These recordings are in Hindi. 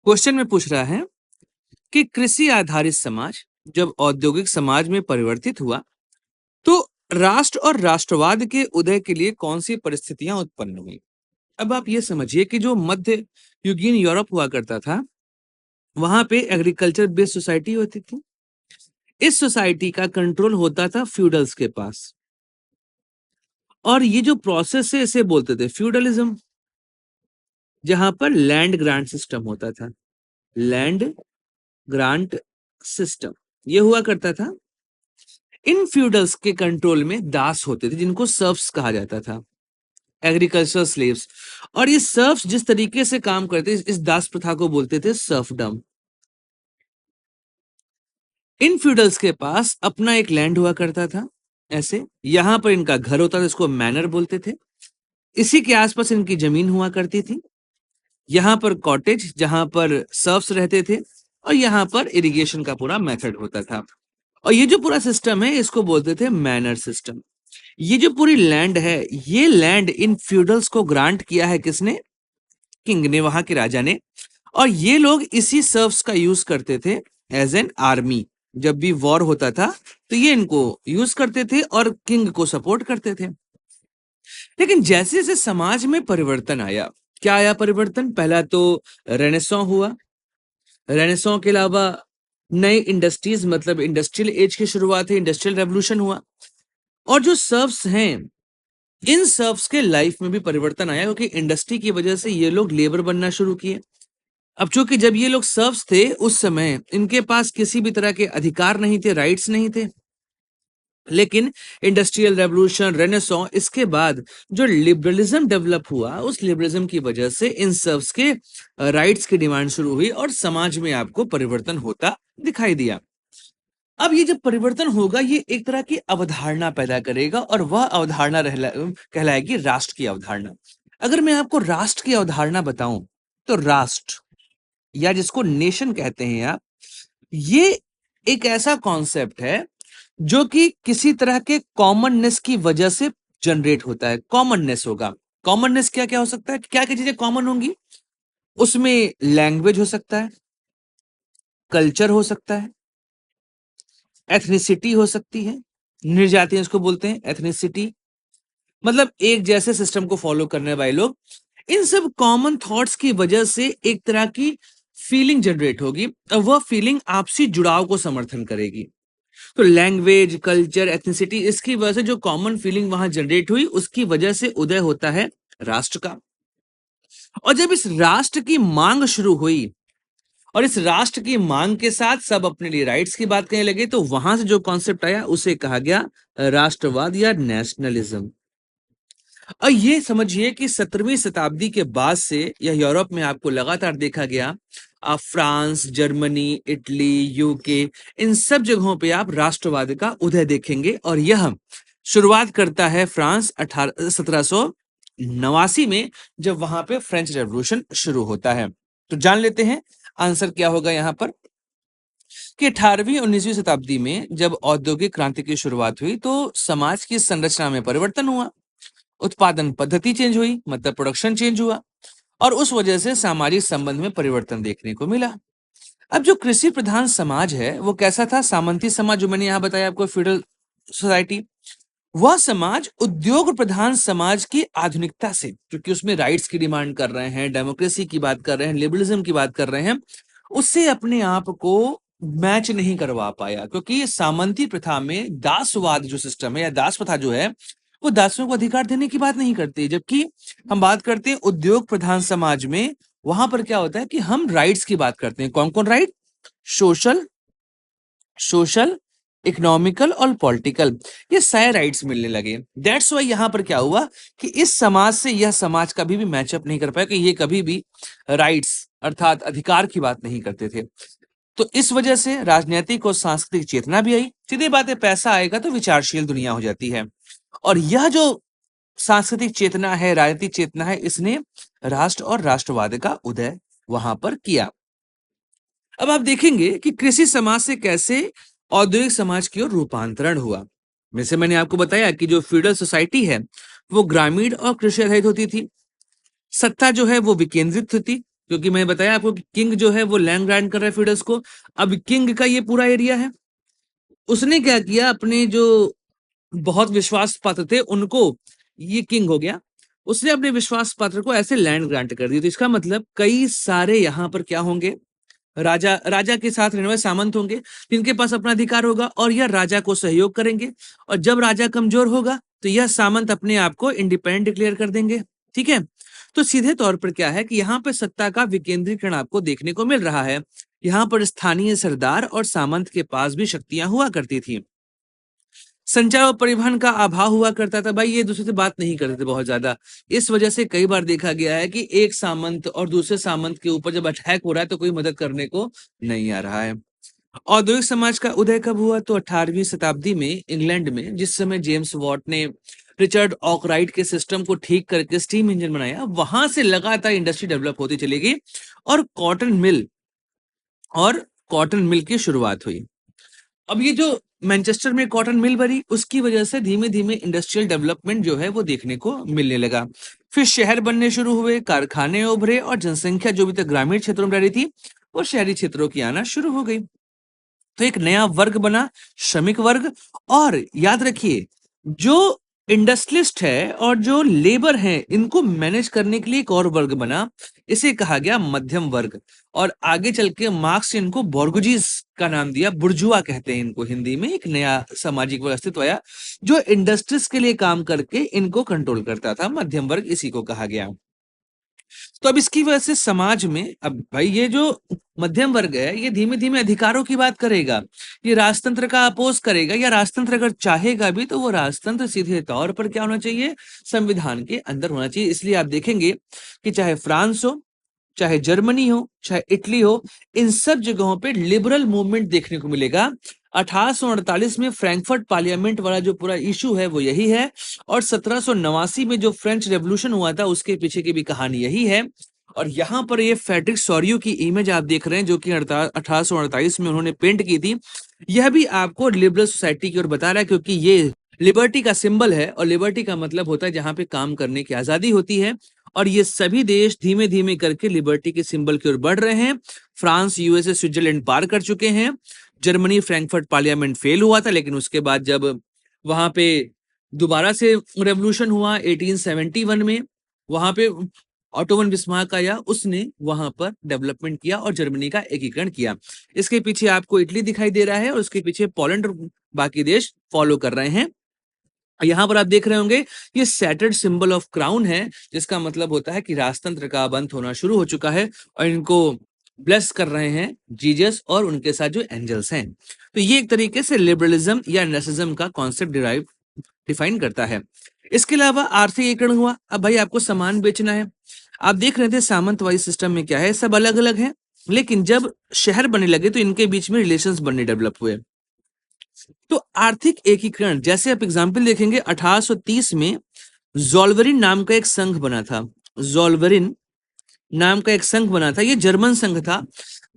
क्वेश्चन में पूछ रहा है कि कृषि आधारित समाज जब औद्योगिक समाज में परिवर्तित हुआ तो राष्ट्र और राष्ट्रवाद के उदय के लिए कौन सी परिस्थितियां उत्पन्न हुई। अब आप ये समझिए कि जो मध्य युगीन यूरोप हुआ करता था वहां पे एग्रीकल्चर बेस्ड सोसाइटी होती थी। इस सोसाइटी का कंट्रोल होता था फ्यूडल्स के पास और ये जो प्रोसेस है इसे बोलते थे फ्यूडलिज्म, जहां पर लैंड ग्रांट सिस्टम होता था। लैंड ग्रांट सिस्टम ये हुआ करता था। इन फ्यूडल्स के कंट्रोल में दास होते थे जिनको सर्फ्स कहा जाता था, एग्रीकल्चरल स्लेव्स। और ये सर्फ्स जिस तरीके से काम करते इस दास प्रथा को बोलते थे सर्फडम। इन फ्यूडल्स के पास अपना एक लैंड हुआ करता था, ऐसे यहां पर इनका घर होता था, इसको मैनर बोलते थे। इसी के आसपास इनकी जमीन हुआ करती थी। यहाँ पर कॉटेज जहां पर सर्फ्स रहते थे और यहाँ पर इरिगेशन का पूरा मेथड होता था। और ये जो पूरा सिस्टम है इसको बोलते थे मैनर सिस्टम। ये जो पूरी लैंड है ये लैंड इन फ्यूडल्स को ग्रांट किया है किसने? किंग ने, वहां के राजा ने। और ये लोग इसी सर्व्स का यूज करते थे एज एन आर्मी। जब भी वॉर होता था तो ये इनको यूज करते थे और किंग को सपोर्ट करते थे। लेकिन जैसे जैसे समाज में परिवर्तन आया, क्या आया परिवर्तन? पहला तो रेनेसां हुआ। रेनेसां के अलावा नई इंडस्ट्रीज मतलब इंडस्ट्रियल एज की शुरुआत है, इंडस्ट्रियल रेवोल्यूशन हुआ। और जो सर्व्स हैं इन सर्व्स के लाइफ में भी परिवर्तन आया क्योंकि इंडस्ट्री की वजह से ये लोग लेबर बनना शुरू किए। अब चूंकि जब ये लोग सर्व्स थे उस समय इनके पास किसी भी तरह के अधिकार नहीं थे, राइट्स नहीं थे। लेकिन इंडस्ट्रियल रेवोल्यूशन, रेनेसां, इसके बाद जो लिबरलिज्म डेवलप हुआ उस लिबरलिज्म की वजह से इन सर्व्स के राइट्स की डिमांड शुरू हुई और समाज में आपको परिवर्तन होता दिखाई दिया। अब ये जब परिवर्तन होगा ये एक तरह की अवधारणा पैदा करेगा और वह अवधारणा कहलाएगी राष्ट्र की अवधारणा। अगर मैं आपको राष्ट्र की अवधारणा बताऊं तो राष्ट्र या जिसको नेशन कहते हैं आप, ये एक ऐसा कॉन्सेप्ट है जो कि किसी तरह के कॉमननेस की वजह से जनरेट होता है। कॉमननेस होगा। कॉमननेस क्या क्या हो सकता है? क्या क्या चीजें कॉमन होंगी? उसमें लैंग्वेज हो सकता है, कल्चर हो सकता है, एथनिसिटी हो सकती है। निर्जातियां इसको बोलते हैं एथनिसिटी, मतलब एक जैसे सिस्टम को फॉलो करने वाले लोग। इन सब कॉमन थॉट्स की वजह से एक तरह की फीलिंग जनरेट होगी और वह फीलिंग आपसी जुड़ाव को समर्थन करेगी। तो लैंग्वेज, कल्चर, एथनिसिटी, इसकी वजह से जो कॉमन फीलिंग वहां जनरेट हुई उसकी वजह से उदय होता है राष्ट्र का। और जब इस राष्ट्र की मांग शुरू हुई और इस राष्ट्र की मांग के साथ सब अपने लिए राइट्स की बात करने लगे तो वहां से जो कॉन्सेप्ट आया उसे कहा गया राष्ट्रवाद या नेशनलिज्म। और ये समझिए कि 17वीं शताब्दी के बाद से यह यूरोप में आपको लगातार देखा गया। आप फ्रांस, जर्मनी, इटली, यूके, इन सब जगहों पे आप राष्ट्रवाद का उदय देखेंगे और यह शुरुआत करता है फ्रांस 1789 में, जब वहां पे फ्रेंच रेवोल्यूशन शुरू होता है। तो जान लेते हैं आंसर क्या होगा यहां पर कि 18वीं 19वीं शताब्दी में जब औद्योगिक क्रांति की शुरुआत हुई तो समाज की संरचना में परिवर्तन हुआ। उत्पादन पद्धति चेंज हुई, मतलब प्रोडक्शन चेंज हुआ और उस वजह से सामाजिक संबंध में परिवर्तन देखने को मिला। अब जो कृषि प्रधान समाज है वो कैसा था? सामंती समाज, जो मैंने यहां बताया आपको, फ्यूडल सोसाइटी। वह समाज उद्योग प्रधान समाज की आधुनिकता से, क्योंकि उसमें राइट्स की डिमांड कर रहे हैं, डेमोक्रेसी की बात कर रहे हैं, लिबरलिज्म की बात कर रहे हैं, उससे अपने आप को मैच नहीं करवा पाया। क्योंकि सामंती प्रथा में दासवाद जो सिस्टम है या दास प्रथा जो है वो दासों को अधिकार देने की बात नहीं करती। जबकि हम बात करते हैं उद्योग प्रधान समाज में, वहां पर क्या होता है कि हम राइट्स की बात करते हैं। कौन कौन राइट? सोशल, सोशल, इकोनॉमिकल और पॉलिटिकल, ये सारे राइट्स मिलने लगे। दैट्स वाई यहां पर क्या हुआ कि इस समाज से यह समाज कभी भी मैचअप नहीं कर पाया कि ये कभी भी राइट्स अर्थात अधिकार की बात नहीं करते थे। तो इस वजह से राजनीतिक और सांस्कृतिक चेतना भी आई। सीधी बात है, पैसा आएगा तो विचारशील दुनिया हो जाती है। और यह जो सांस्कृतिक चेतना है, राजनीतिक चेतना है, इसने राष्ट्र और राष्ट्रवाद का उदय वहां पर किया। अब आप देखेंगे कि कृषि समाज से कैसे औद्योगिक समाज की ओर रूपांतरण हुआ। जैसे मैंने आपको बताया कि जो फ्यूडल सोसाइटी है वो ग्रामीण और कृषि आधारित होती थी। सत्ता जो है वो विकेंद्रित थी, क्योंकि मैं बताया आपको कि किंग जो है वो लैंड ग्रांट कर रहा है फ्यूडल्स को। अब किंग का ये पूरा एरिया है, उसने क्या किया, अपने जो बहुत विश्वास पात्र थे उनको, ये किंग हो गया, उसने अपने विश्वास पात्र को ऐसे लैंड ग्रांट कर दी। तो इसका मतलब कई सारे यहाँ पर क्या होंगे, राजा राजा के साथ रहने वाले सामंत होंगे जिनके पास अपना अधिकार होगा और यह राजा को सहयोग करेंगे। और जब राजा कमजोर होगा तो यह सामंत अपने आप को इंडिपेंडेंट डिक्लेयर कर देंगे। ठीक है, तो सीधे तौर पर क्या है कि यहाँ पे सत्ता का विकेंद्रीकरण आपको देखने को मिल रहा है। यहाँ पर स्थानीय सरदार और सामंत के पास भी शक्तियां हुआ करती थी। संचार और परिवहन का अभाव हुआ करता था, भाई ये दूसरे से बात नहीं करते थे बहुत ज्यादा। इस वजह से कई बार देखा गया है कि एक सामंत और दूसरे सामंत के ऊपर जब अटैक हो रहा है तो कोई मदद करने को नहीं आ रहा है। औद्योगिक समाज का उदय कब हुआ, तो 18वीं शताब्दी में इंग्लैंड में, जिस समय जेम्स वॉट ने रिचर्ड ऑकराइट के सिस्टम को ठीक करके स्टीम इंजन बनाया, वहां से लगातार इंडस्ट्री डेवलप होती चली गई और कॉटन मिल की शुरुआत हुई। अब ये जो मैनचेस्टर में कॉटन मिल बनी, उसकी वजह से धीमे धीमे इंडस्ट्रियल डेवलपमेंट जो है वो देखने को मिलने लगा। फिर शहर बनने शुरू हुए, कारखाने उभरे और जनसंख्या जो भी तक ग्रामीण क्षेत्रों में रह रही थी वो शहरी क्षेत्रों की आना शुरू हो गई। तो एक नया वर्ग बना, श्रमिक वर्ग। और याद रखिए, जो इंडस्ट्रियलिस्ट है और जो लेबर है, इनको मैनेज करने के लिए एक और वर्ग बना, इसे कहा गया मध्यम वर्ग। और आगे चल के मार्क्स ने इनको बोर्गुजीज का नाम दिया, बुर्जुआ कहते हैं इनको हिंदी में। एक नया सामाजिक वर्ग अस्तित्व आया जो इंडस्ट्रीज के लिए काम करके इनको कंट्रोल करता था, मध्यम वर्ग इसी को कहा गया। तो अब इसकी वजह से समाज में, अब भाई ये जो मध्यम वर्ग है ये धीमे धीमे अधिकारों की बात करेगा, ये राजतंत्र का अपोज करेगा, या राजतंत्र अगर चाहेगा भी तो वो राजतंत्र सीधे तौर पर क्या होना चाहिए, संविधान के अंदर होना चाहिए। इसलिए आप देखेंगे कि चाहे फ्रांस हो, चाहे जर्मनी हो, चाहे इटली हो, इन सब जगहों पे लिबरल मूवमेंट देखने को मिलेगा। 1848 में फ्रैंकफर्ट पार्लियामेंट वाला जो पूरा इशू है वो यही है, और 1789 में जो फ्रेंच रेवोल्यूशन हुआ था उसके पीछे की भी कहानी यही है। और यहाँ पर ये फेडरिक सॉरियो की इमेज आप देख रहे हैं जो कि 1848 में उन्होंने पेंट की थी। यह भी आपको लिबरल सोसाइटी की ओर बता रहा है, क्योंकि ये लिबर्टी का सिंबल है और लिबर्टी का मतलब होता है जहां पे काम करने की आजादी होती है। और ये सभी देश धीमे धीमे करके लिबर्टी के सिंबल की ओर बढ़ रहे हैं। फ्रांस, यूएसए, स्विट्जरलैंड पार कर चुके हैं। जर्मनी फ्रैंकफर्ट पार्लियामेंट फेल हुआ था, लेकिन उसके बाद जब वहां पे दोबारा से रेवोल्यूशन हुआ 1871 में, वहां पे ऑटोवन बिस्मार्क आया, उसने वहां पर डेवलपमेंट किया और जर्मनी का एकीकरण किया। इसके पीछे आपको इटली दिखाई दे रहा है और उसके पीछे पोलैंड और बाकी देश फॉलो कर रहे हैं। यहाँ पर आप देख रहे होंगे ये सैटर्ड सिंबल ऑफ क्राउन है, जिसका मतलब होता है कि राजतंत्र का अंत होना शुरू हो चुका है और इनको ब्लेस कर रहे हैं जीजस और उनके साथ जो एंजल्स हैं। तो ये एक तरीके से लिबरलिज्म या नेशनलिज्म का कॉन्सेप्ट डिफाइन करता है। इसके अलावा आर्थिक एकीकरण हुआ। अब भाई आपको सामान बेचना है, आप देख रहे थे सामंतवादी सिस्टम में क्या है, सब अलग अलग है, लेकिन जब शहर बनने लगे तो इनके बीच में रिलेशंस बनने डेवलप हुए। तो आर्थिक एकीकरण, जैसे आप एग्जाम्पल देखेंगे 1830 में जोल्वरिन नाम का एक संघ बना था। जोल्वरिन नाम का एक संघ बना था, ये जर्मन संघ था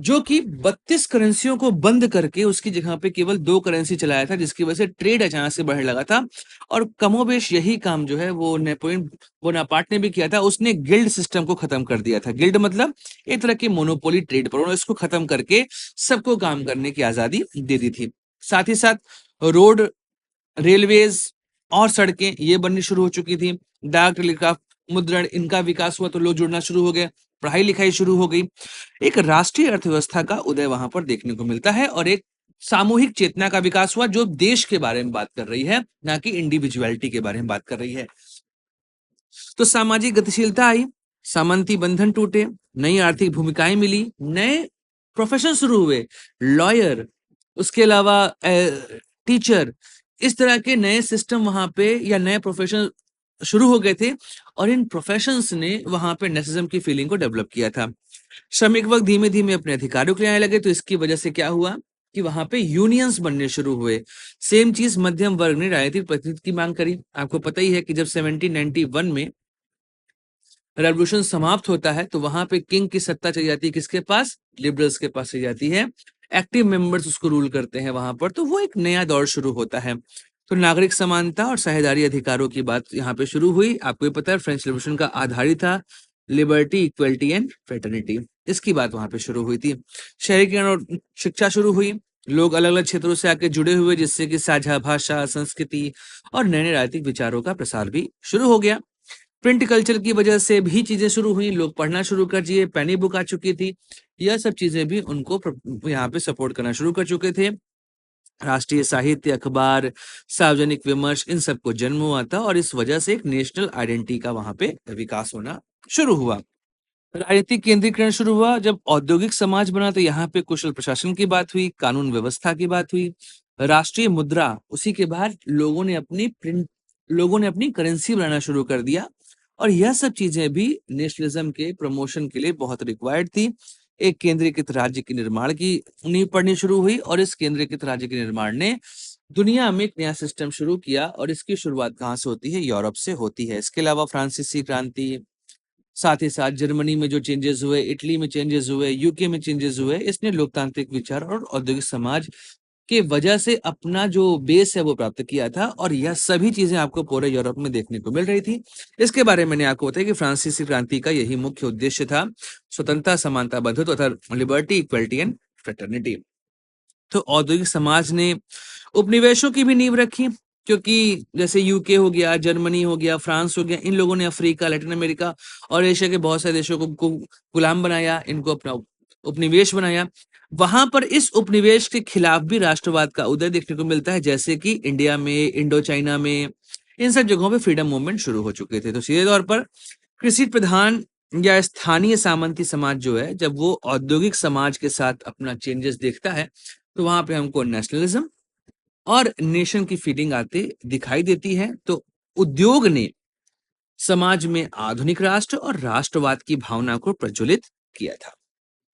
जो कि 32 करेंसियों को बंद करके उसकी जगह पे केवल 2 करेंसी चलाया था, जिसकी वजह से ट्रेड अचानक से बढ़ने लगा था। और कमोबेश यही काम जो है वो नेपोलियन बोनापार्ट ने भी किया था। उसने गिल्ड सिस्टम को खत्म कर दिया था। गिल्ड मतलब एक तरह की मोनोपोली ट्रेड पर, उन्होंने इसको खत्म करके सबको काम करने की आजादी दे दी थी। साथ ही साथ रोड, रेलवेज और सड़कें ये बननी शुरू हो चुकी थी। डाक, टेलीग्राफ, मुद्रण, इनका विकास हुआ तो लोग जुड़ना शुरू हो गए, पढ़ाई लिखाई शुरू हो गई। एक राष्ट्रीय अर्थव्यवस्था का उदय वहां पर देखने को मिलता है और एक सामूहिक चेतना का विकास हुआ जो देश के बारे में बात कर रही है, ना कि इंडिविजुअलिटी के बारे में बात कर रही है। तो सामाजिक गतिशीलता आई, सामंती बंधन टूटे, नई आर्थिक भूमिकाएं मिली, नए प्रोफेशन शुरू हुए, लॉयर, उसके अलावा टीचर, इस तरह के नए सिस्टम वहां पे या नए प्रोफेशन शुरू हो गए थे और इन प्रोफेशंस ने वहां पे नेशनलिज्म की फीलिंग को डेवलप किया था। श्रमिक वर्ग धीमे धीमे अपने अधिकारों के लिए आने लगे, तो इसकी वजह से क्या हुआ कि वहां पे यूनियंस बनने शुरू हुए। सेम चीज मध्यम वर्ग ने राजनीतिक प्रतिनिधित्व की मांग करी। आपको पता ही है कि जब 1791 में रेवोल्यूशन समाप्त होता है तो वहां पे किंग की सत्ता चली जाती है, किसके पास, लिबरल्स के पास चली जाती है। एक्टिव मेंबर्स उसको रूल करते हैं वहां पर, तो वो एक नया दौर शुरू होता है। तो नागरिक समानता और साझेदारी अधिकारों की बात यहाँ पे शुरू हुई। आपको ये पता है फ्रेंच रेवोल्यूशन का आधार ही था लिबर्टी, इक्वलिटी एंड फ्रेटर्निटी, इसकी बात वहां पे शुरू हुई थी। शहरीकरण और शिक्षा शुरू हुई, लोग अलग अलग क्षेत्रों से आके जुड़े हुए, जिससे कि साझा भाषा, संस्कृति और नए नए राजनीतिक विचारों का प्रसार भी शुरू हो गया। प्रिंट कल्चर की वजह से भी चीजें शुरू हुई, लोग पढ़ना शुरू कर दिए, पेनी बुक आ चुकी थी, यह सब चीजें भी उनको यहाँ पे सपोर्ट करना शुरू कर चुके थे। राष्ट्रीय साहित्य, अखबार, सार्वजनिक विमर्श, इन सबको जन्म हुआ था और इस वजह से एक नेशनल आइडेंटिटी का वहां पे विकास होना शुरू हुआ। राजनीतिक केंद्रीकरण शुरू हुआ जब औद्योगिक समाज बना, तो यहाँ पे कुशल प्रशासन की बात हुई, कानून व्यवस्था की बात हुई, राष्ट्रीय मुद्रा, उसी के बाद लोगों ने अपनी करेंसी बनाना शुरू कर दिया और यह सब चीजें भी नेशनलिज्म के प्रमोशन के लिए बहुत रिक्वायर्ड थी। एक केंद्रीकृत राज्य के निर्माण की नींव पड़नी शुरू हुई और इस केंद्रीकृत राज्य के निर्माण ने दुनिया में एक नया सिस्टम शुरू किया और इसकी शुरुआत कहाँ से होती है? यूरोप से होती है। इसके अलावा फ्रांसीसी क्रांति, साथ ही साथ जर्मनी में जो चेंजेस हुए, इटली में चेंजेस हुए, यूके में चेंजेस हुए, इसने लोकतांत्रिक विचार और औद्योगिक समाज के वजह से अपना जो बेस है वो प्राप्त किया था और यह सभी चीजें आपको पूरे यूरोप में देखने को मिल रही थी। इसके बारे में मैंने आपको बताया कि फ्रांसीसी क्रांति का यही मुख्य उद्देश्य था, स्वतंत्रता, समानता, बंधुत्व तथा लिबर्टी, इक्वलिटी एंड फ्रेटर्निटी। तो औद्योगिक समाज ने उपनिवेशों की भी नींव रखी, क्योंकि जैसे यूके हो गया, जर्मनी हो गया, फ्रांस हो गया, इन लोगों ने अफ्रीका, लैटिन अमेरिका और एशिया के बहुत सारे देशों को गुलाम बनाया, इनको अपना उपनिवेश बनाया। वहां पर इस उपनिवेश के खिलाफ भी राष्ट्रवाद का उदय देखने को मिलता है, जैसे कि इंडिया में, इंडो चाइना में, इन सब जगहों पे फ्रीडम मूवमेंट शुरू हो चुके थे। तो सीधे तौर पर कृषि प्रधान या स्थानीय सामंती समाज जो है, जब वो औद्योगिक समाज के साथ अपना चेंजेस देखता है, तो वहां पे हमको नेशनलिज्म और नेशन की फीलिंग आती दिखाई देती है। तो उद्योग ने समाज में आधुनिक राष्ट्र और राष्ट्रवाद की भावना को प्रज्वलित किया था।